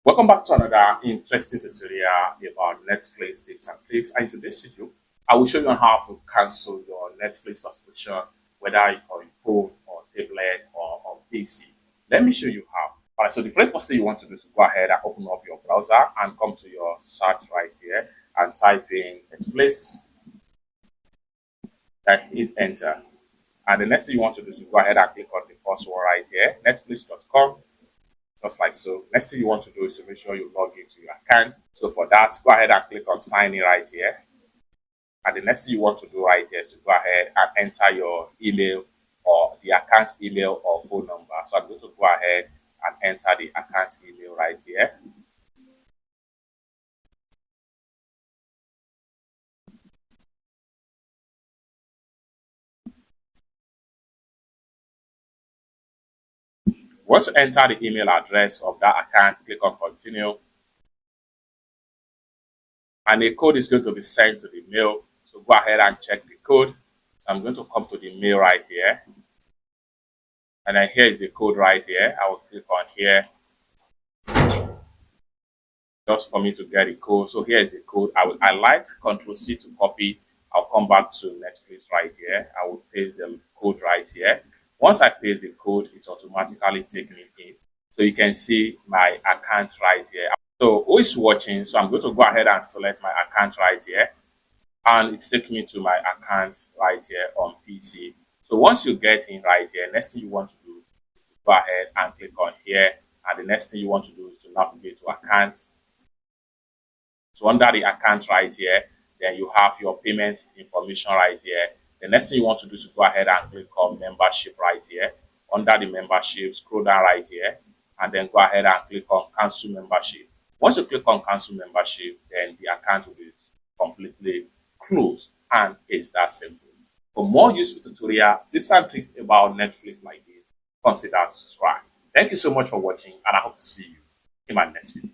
Welcome back to another interesting tutorial about Netflix tips and tricks. And in today's video, I will show you on how to cancel your Netflix subscription, whether on your phone or tablet or on PC. Let me show you how. All right, so the very first thing you want to do is to go ahead and open up your browser and come to your search right here and type in Netflix and hit enter. And the next thing you want to do is to go ahead and click on the first one right here, netflix.com. Just like so. Next thing you want to do is to make sure you log into your account. So for that, go ahead and click on sign in right here. And the next thing you want to do right here is to go ahead and enter your email or the account email or phone number. So I'm going to go ahead and enter the account email right here. Once you enter the email address of that account, click on continue. And the code is going to be sent to the mail. So go ahead and check the code. So I'm going to come to the mail right here. And then here is the code right here. I will click on here just for me to get the code. So here is the code. I will highlight Control C to copy. I'll come back to Netflix right here. I will paste the code right here. Once I paste the code, it automatically takes me in. So you can see my account right here. So who is watching? So I'm going to go ahead and select my account right here. And it's taking me to my account right here on PC. So once you get in right here, next thing you want to do is to go ahead and click on here. And the next thing you want to do is to navigate to account. So under the account right here, then you have your payment information right here. The next thing you want to do is to go ahead and click on membership right here. Under the membership, scroll down right here, and then go ahead and click on cancel membership. Once you click on cancel membership, then the account will be completely closed, and it's that simple. For more useful tutorial tips and tricks about Netflix like this, consider to subscribe. Thank you so much for watching, and I hope to see you in my next video.